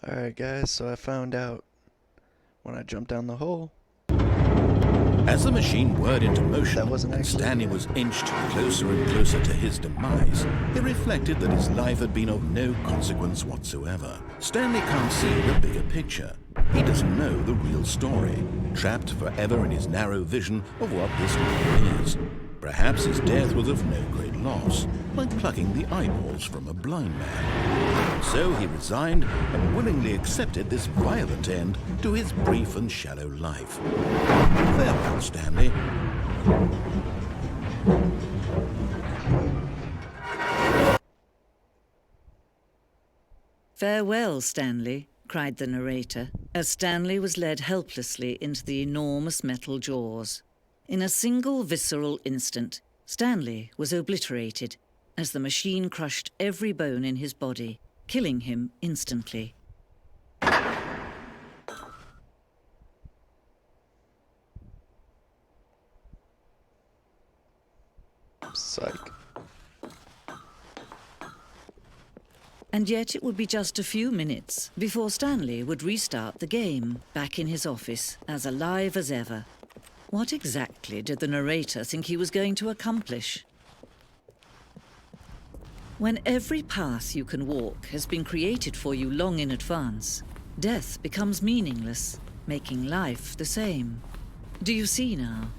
Alright, guys, so I found out when I jumped down the hole. As the machine whirred into motion That wasn't and actually Stanley was inched closer and closer to his demise, he reflected that his life had been of no consequence whatsoever. Stanley can't see the bigger picture. He doesn't know the real story, trapped forever in his narrow vision of what this life is. Perhaps his death was of no great loss, like plucking the eyeballs from a blind man. So he resigned and willingly accepted this violent end to his brief and shallow life. Farewell, Stanley. "Farewell, Stanley," cried the narrator, as Stanley was led helplessly into the enormous metal jaws. In a single visceral instant, Stanley was obliterated as the machine crushed every bone in his body, killing him instantly. Psych. And yet it would be just a few minutes before Stanley would restart the game, back in his office, as alive as ever. What exactly did the narrator think he was going to accomplish? When every path you can walk has been created for you long in advance, death becomes meaningless, making life the same. Do you see now?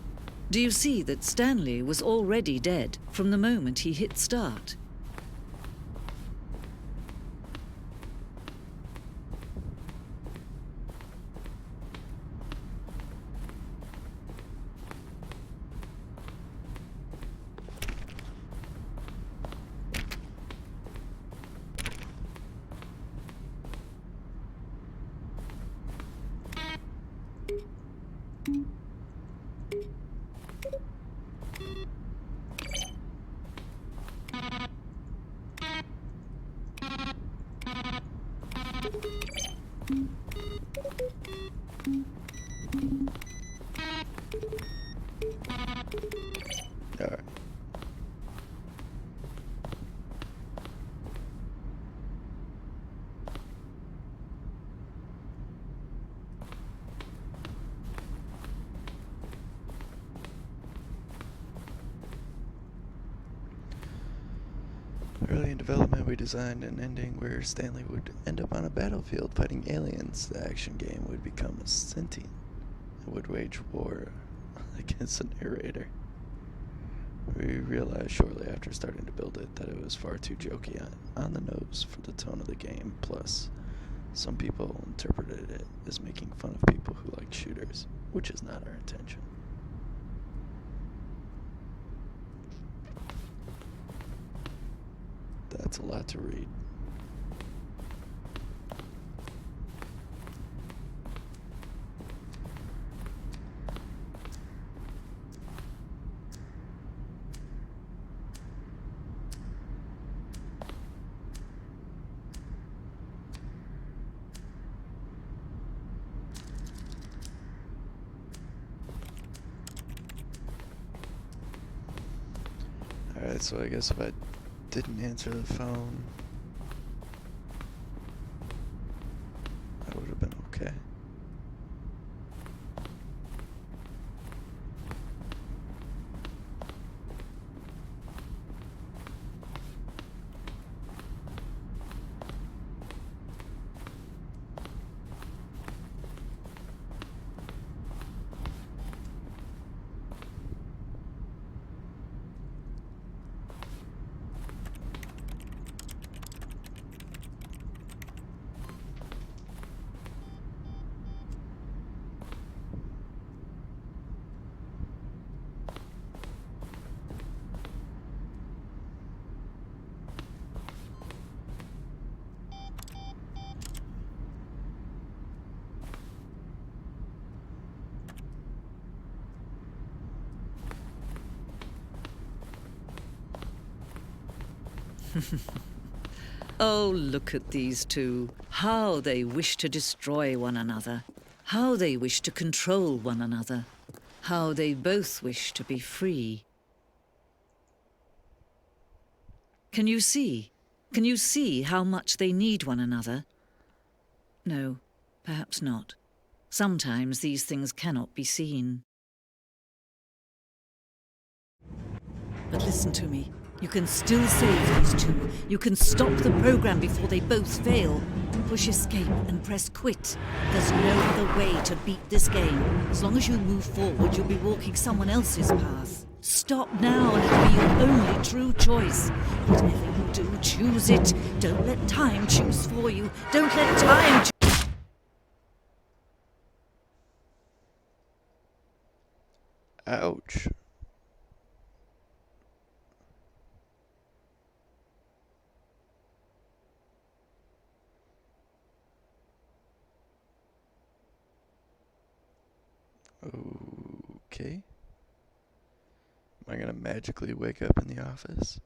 Do you see that Stanley was already dead from the moment he hit start? Alright. Early in development, we designed an ending where Stanley would end up on a battlefield fighting aliens. The action game would become a sentient and would wage war against the narrator. We realized shortly after starting to build it that it was far too jokey on the nose for the tone of the game. Plus, some people interpreted it as making fun of people who like shooters, which is not our intention. That's a lot to read. Alright, so I guess if I didn't answer the phone, I would have been okay. Oh, look at these two. How they wish to destroy one another. How they wish to control one another. How they both wish to be free. Can you see? Can you see how much they need one another? No, perhaps not. Sometimes these things cannot be seen. But listen to me. You can still save these two. You can stop the program before they both fail. Push escape and press quit. There's no other way to beat this game. As long as you move forward, you'll be walking someone else's path. Stop now and it'll be your only true choice. Whatever you do, choose it. Don't let time choose for you. Don't let time choose. Ouch. Okay. Am I gonna magically wake up in the office?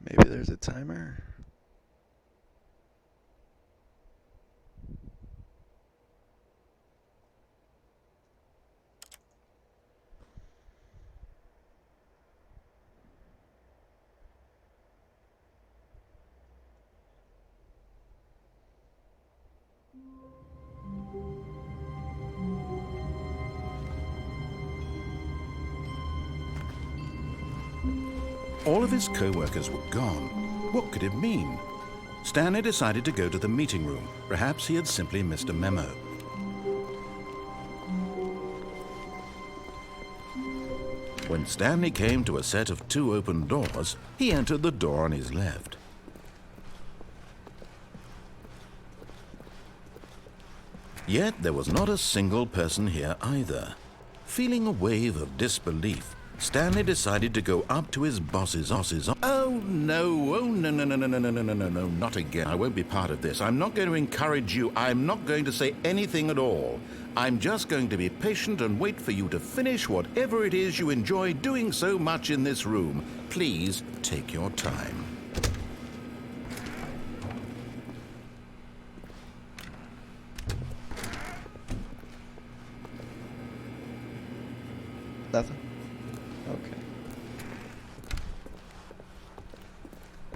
Maybe there's a timer. All of his co-workers were gone. What could it mean? Stanley decided to go to the meeting room. Perhaps he had simply missed a memo. When Stanley came to a set of 2 open doors, he entered the door on his left. Yet there was not a single person here either. Feeling a wave of disbelief, Stanley decided to go up to his boss's office. Oh no, no, not again. I won't be part of this. I'm not going to encourage you. I'm not going to say anything at all. I'm just going to be patient and wait for you to finish whatever it is you enjoy doing so much in this room. Please take your time. Nothing? Okay.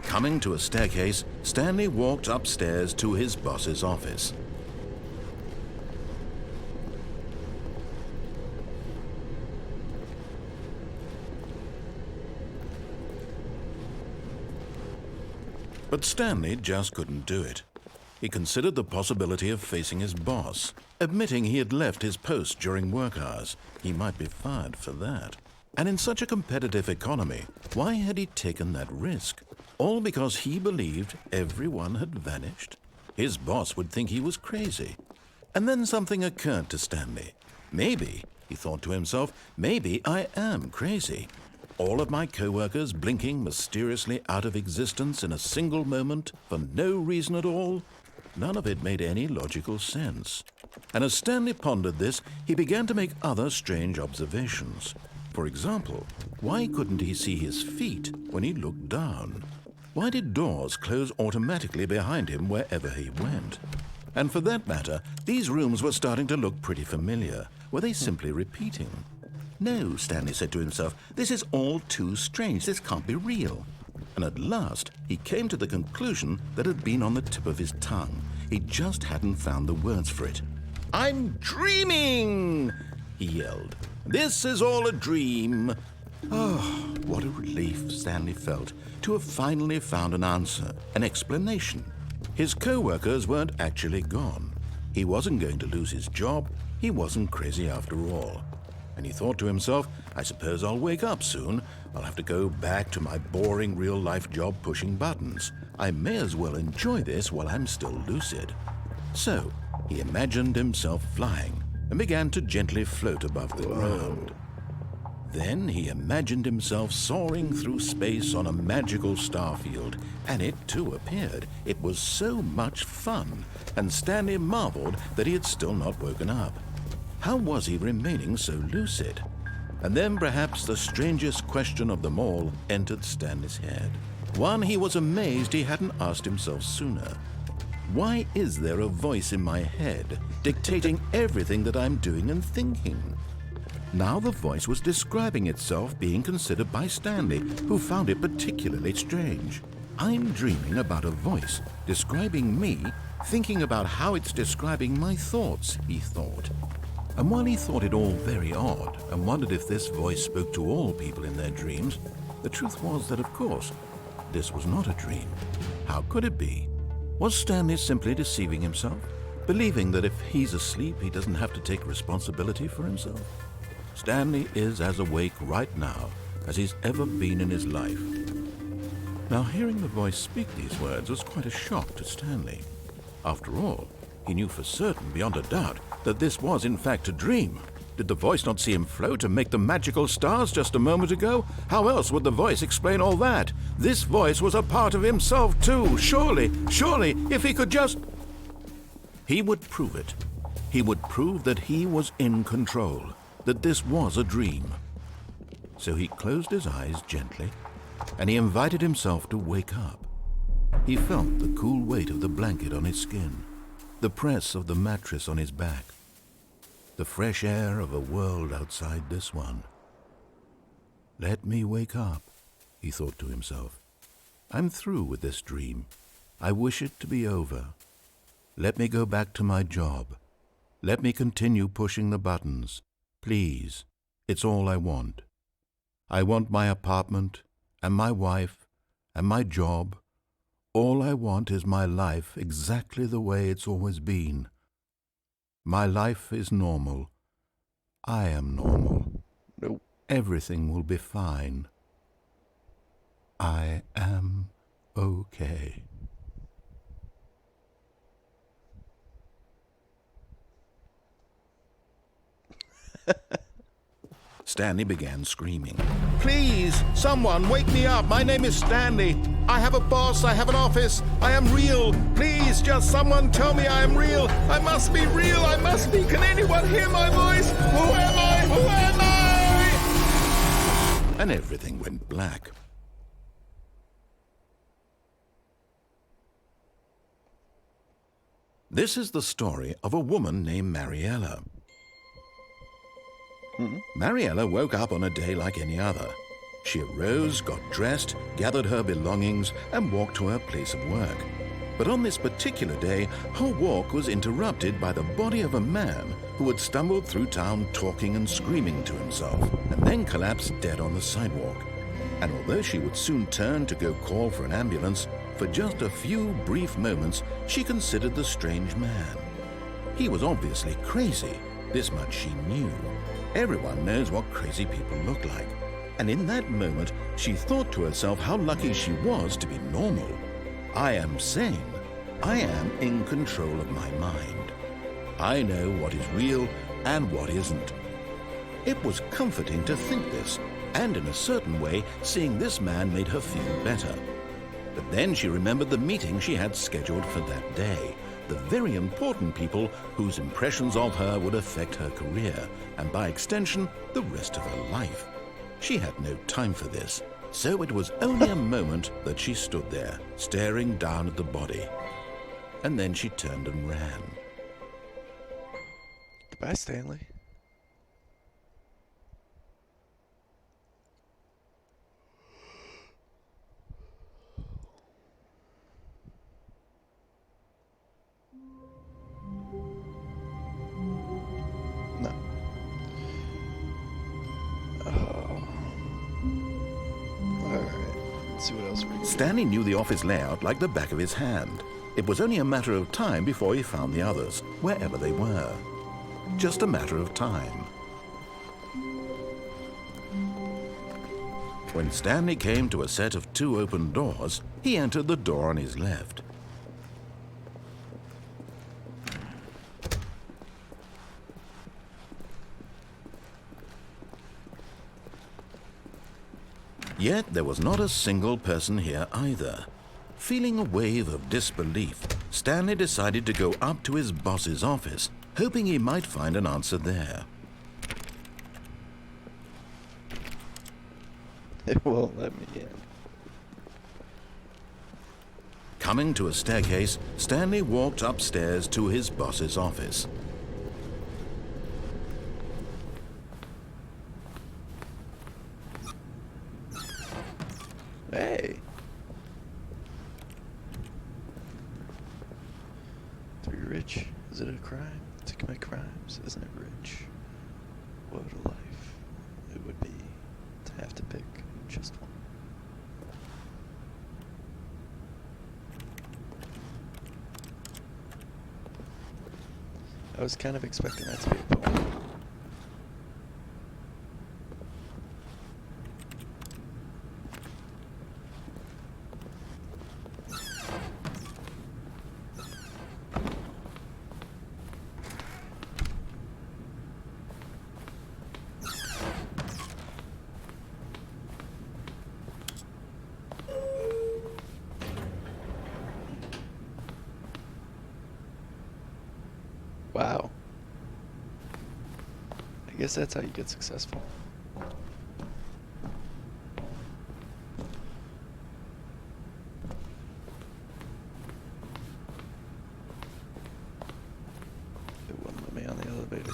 Coming to a staircase, Stanley walked upstairs to his boss's office. But Stanley just couldn't do it. He considered the possibility of facing his boss, admitting he had left his post during work hours. He might be fired for that. And in such a competitive economy, why had he taken that risk? All because he believed everyone had vanished? His boss would think he was crazy. And then something occurred to Stanley. Maybe, he thought to himself, maybe I am crazy. All of my co-workers blinking mysteriously out of existence in a single moment for no reason at all? None of it made any logical sense. And as Stanley pondered this, he began to make other strange observations. For example, why couldn't he see his feet when he looked down? Why did doors close automatically behind him wherever he went? And for that matter, these rooms were starting to look pretty familiar. Were they simply repeating? No, Stanley said to himself, this is all too strange. This can't be real. And at last, he came to the conclusion that had been on the tip of his tongue. He just hadn't found the words for it. I'm dreaming, he yelled. This is all a dream. Oh, what a relief Stanley felt to have finally found an answer, an explanation. His co-workers weren't actually gone. He wasn't going to lose his job. He wasn't crazy after all. And he thought to himself, I suppose I'll wake up soon. I'll have to go back to my boring real-life job pushing buttons. I may as well enjoy this while I'm still lucid. So he imagined himself flying and began to gently float above the ground. Then he imagined himself soaring through space on a magical starfield, and it too appeared. It was so much fun, and Stanley marveled that he had still not woken up. How was he remaining so lucid? And then perhaps the strangest question of them all entered Stanley's head. One he was amazed he hadn't asked himself sooner. Why is there a voice in my head dictating everything that I'm doing and thinking? Now the voice was describing itself being considered by Stanley, who found it particularly strange. I'm dreaming about a voice describing me, thinking about how it's describing my thoughts, he thought. And while he thought it all very odd and wondered if this voice spoke to all people in their dreams, the truth was that, of course, this was not a dream. How could it be? Was Stanley simply deceiving himself, believing that if he's asleep, he doesn't have to take responsibility for himself? Stanley is as awake right now as he's ever been in his life. Now, hearing the voice speak these words was quite a shock to Stanley. After all, he knew for certain, beyond a doubt, that this was in fact a dream. Did the voice not see him float and make the magical stars just a moment ago? How else would the voice explain all that? This voice was a part of himself too. Surely, if he could just... He would prove it. He would prove that he was in control, that this was a dream. So he closed his eyes gently, and he invited himself to wake up. He felt the cool weight of the blanket on his skin, the press of the mattress on his back, the fresh air of a world outside this one. Let me wake up, he thought to himself. I'm through with this dream. I wish it to be over. Let me go back to my job. Let me continue pushing the buttons. Please, it's all I want. I want my apartment and my wife and my job. All I want is my life exactly the way it's always been. My life is normal. I am normal. Nope. Everything will be fine. I am okay. Stanley began screaming. Please, someone, wake me up. My name is Stanley. I have a boss. I have an office. I am real. Please, just someone tell me I am real. I must be real. I must be. Can anyone hear my voice? Who am I? Who am I? And everything went black. This is the story of a woman named Mariella. Mariella woke up on a day like any other. She arose, got dressed, gathered her belongings, and walked to her place of work. But on this particular day, her walk was interrupted by the body of a man who had stumbled through town talking and screaming to himself, and then collapsed dead on the sidewalk. And although she would soon turn to go call for an ambulance, for just a few brief moments she considered the strange man. He was obviously crazy. This much she knew. Everyone knows what crazy people look like. And in that moment, she thought to herself how lucky she was to be normal. I am sane. I am in control of my mind. I know what is real and what isn't. It was comforting to think this, and in a certain way, seeing this man made her feel better. But then she remembered the meeting she had scheduled for that day. The very important people whose impressions of her would affect her career, and by extension, the rest of her life. She had no time for this, so it was only a moment that she stood there, staring down at the body. And then she turned and ran. Goodbye, Stanley. No. Alright, let's see what else we can do. Stanley knew the office layout like the back of his hand. It was only a matter of time before he found the others, wherever they were. Just a matter of time. When Stanley came to a set of 2 open doors, he entered the door on his left. Yet there was not a single person here either. Feeling a wave of disbelief, Stanley decided to go up to his boss's office, hoping he might find an answer there. It won't let me in. Coming to a staircase, Stanley walked upstairs to his boss's office. Hey! To be rich, is it a crime? To commit crimes, isn't it rich? What a life it would be to have to pick just one. I was kind of expecting that to be a poem. Wow. I guess that's how you get successful. It wouldn't let me on the elevator.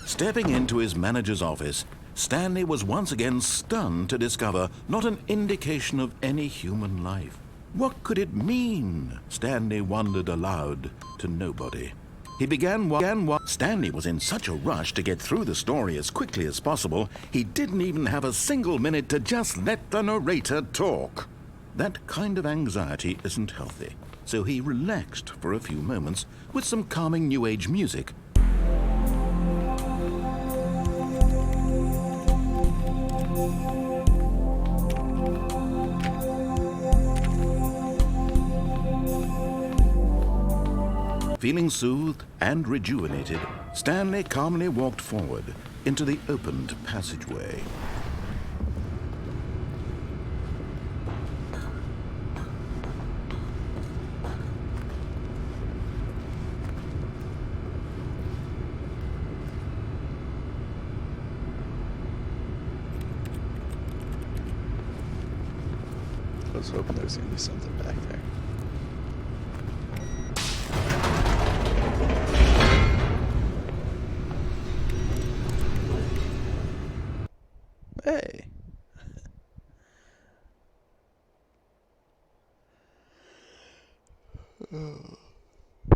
Stepping into his manager's office, Stanley was once again stunned to discover not an indication of any human life. What could it mean? Stanley wondered aloud to nobody. He began what Stanley was in such a rush to get through the story as quickly as possible, he didn't even have a single minute to just let the narrator talk. That kind of anxiety isn't healthy, so he relaxed for a few moments with some calming New Age music. Feeling soothed and rejuvenated, Stanley calmly walked forward into the opened passageway. I was hoping there was going to be something back there. Hey.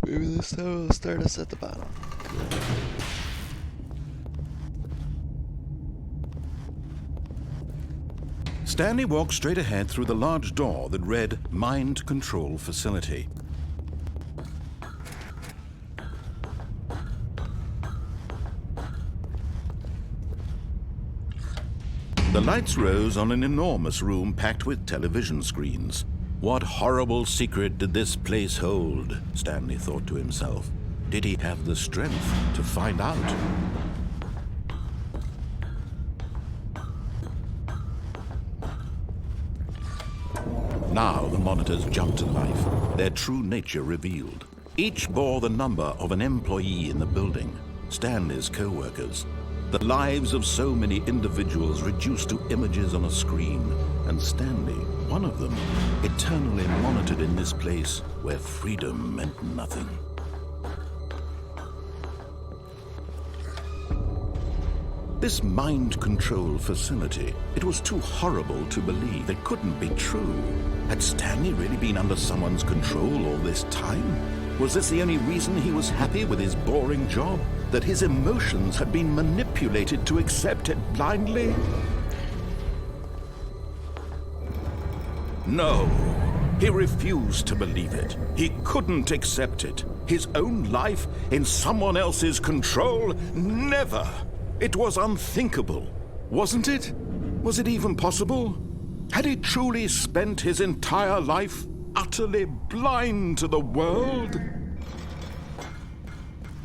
Maybe this time will start us at the bottom. Stanley walked straight ahead through the large door that read Mind Control Facility. The lights rose on an enormous room packed with television screens. What horrible secret did this place hold? Stanley thought to himself. Did he have the strength to find out? Now the monitors jumped to life, their true nature revealed. Each bore the number of an employee in the building, Stanley's co-workers. The lives of so many individuals reduced to images on a screen, and Stanley, one of them, eternally monitored in this place where freedom meant nothing. This mind control facility, it was too horrible to believe. It couldn't be true. Had Stanley really been under someone's control all this time? Was this the only reason he was happy with his boring job? That his emotions had been manipulated to accept it blindly? No, He refused to believe it. He couldn't accept it. His own life in someone else's control? Never! It was unthinkable. Wasn't it? Was it even possible? Had he truly spent his entire life utterly blind to the world?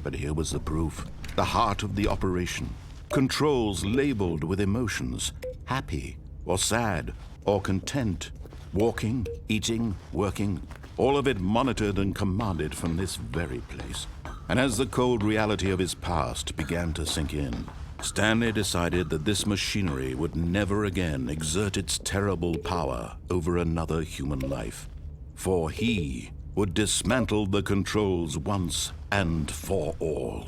But here was the proof. The heart of the operation. Controls labeled with emotions. Happy, or sad, or content. Walking, eating, working. All of it monitored and commanded from this very place. And as the cold reality of his past began to sink in, Stanley decided that this machinery would never again exert its terrible power over another human life. For he would dismantle the controls once and for all.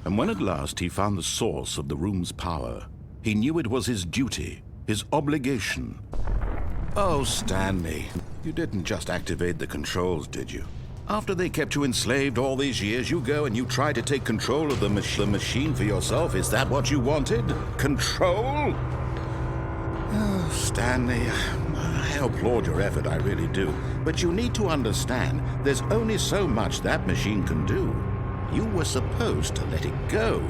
And when at last he found the source of the room's power, he knew it was his duty, his obligation. Oh, Stanley, you didn't just activate the controls, did you? After they kept you enslaved all these years, you go and you try to take control of the machine for yourself. Is that what you wanted? Control? Oh, Stanley, I applaud your effort, I really do. But you need to understand, there's only so much that machine can do. You were supposed to let it go,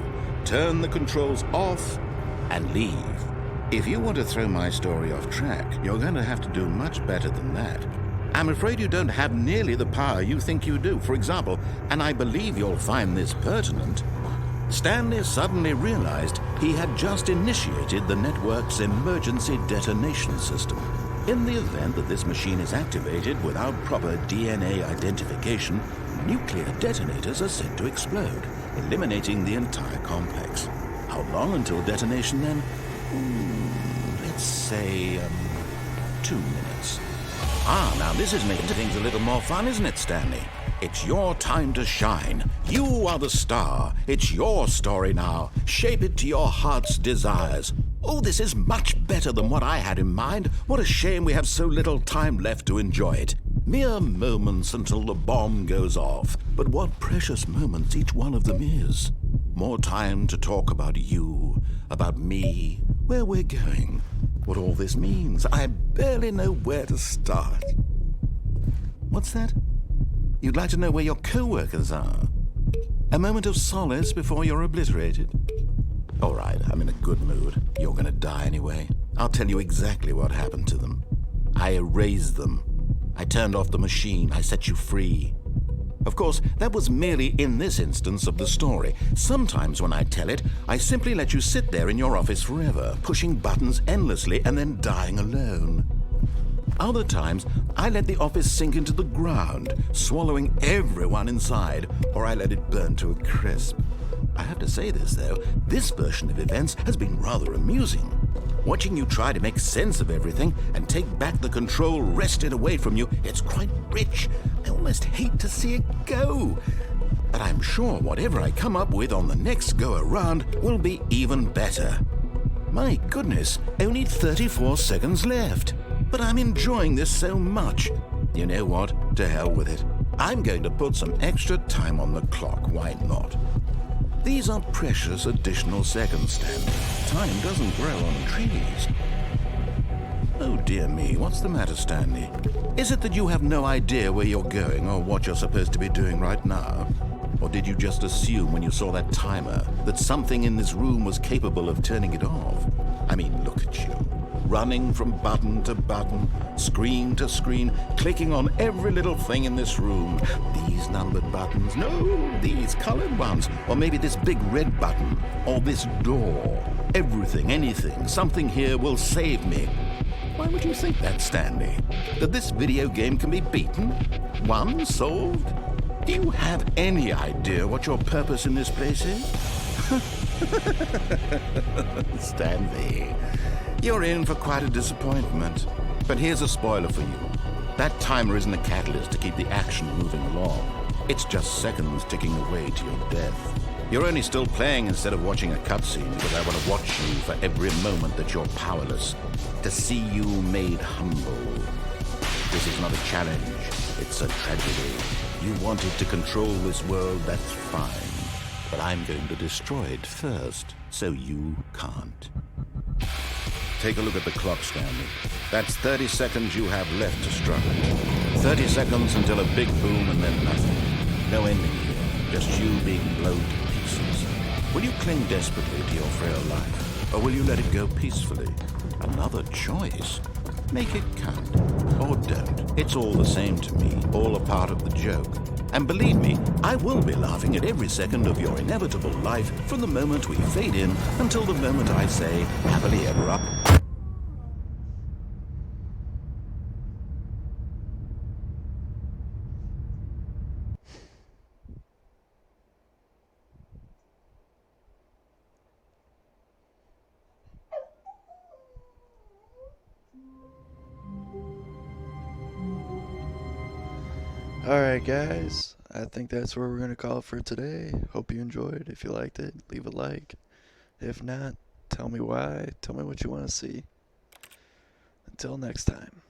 turn the controls off, and leave. If you want to throw my story off track, you're going to have to do much better than that. I'm afraid you don't have nearly the power you think you do. For example, and I believe you'll find this pertinent, Stanley suddenly realized he had just initiated the network's emergency detonation system. In the event that this machine is activated without proper DNA identification, nuclear detonators are set to explode, eliminating the entire complex. How long until detonation then? Let's say, 2 minutes. Now this is making things a little more fun, isn't it, Stanley? It's your time to shine. You are the star. It's your story now. Shape it to your heart's desires. Oh, this is much better than what I had in mind. What a shame we have so little time left to enjoy it. Mere moments until the bomb goes off. But what precious moments each one of them is. More time to talk about you, about me, where we're going, what all this means. I barely know where to start. What's that? You'd like to know where your co-workers are? A moment of solace before you're obliterated? All right, I'm in a good mood. You're gonna die anyway. I'll tell you exactly what happened to them. I erased them. I turned off the machine. I set you free. Of course, that was merely in this instance of the story. Sometimes when I tell it, I simply let you sit there in your office forever, pushing buttons endlessly and then dying alone. Other times, I let the office sink into the ground, swallowing everyone inside, or I let it burn to a crisp. I have to say this, though, this version of events has been rather amusing. Watching you try to make sense of everything and take back the control wrested away from you, it's quite rich. I almost hate to see it go. But I'm sure whatever I come up with on the next go-around will be even better. My goodness, only 34 seconds left. But I'm enjoying this so much. You know what? To hell with it. I'm going to put some extra time on the clock. Why not? These are precious additional seconds, Stanley. Time doesn't grow on trees. Oh dear me, what's the matter, Stanley? Is it that you have no idea where you're going or what you're supposed to be doing right now? Or did you just assume when you saw that timer that something in this room was capable of turning it off? I mean, look at you. running from button to button, screen to screen, clicking on every little thing in this room. These numbered buttons, no, these colored ones, or maybe this big red button, or this door. Everything, anything, something here will save me. Why would you think that, Stanley? That this video game can be beaten? Won? Solved? Do you have any idea what your purpose in this place is? Stanley, you're in for quite a disappointment. But here's a spoiler for you. That timer isn't a catalyst to keep the action moving along. It's just seconds ticking away to your death. You're only still playing instead of watching a cutscene because I want to watch you for every moment that you're powerless, to see you made humble. This is not a challenge, it's a tragedy. You wanted to control this world, that's fine. But I'm going to destroy it first, so you can't. Take a look at the clock, Stanley. That's 30 seconds you have left to struggle. 30 seconds until a big boom and then nothing. No ending here, just you being blown to pieces. Will you cling desperately to your frail life, or will you let it go peacefully? Another choice. Make it count. Or don't. It's all the same to me, all a part of the joke. And believe me, I will be laughing at every second of your inevitable life from the moment we fade in until the moment I say, happily ever up. Alright guys, I think that's where we're going to call it for today. Hope you enjoyed. If you liked it, leave a like. If not, tell me why. Tell me what you want to see. Until next time.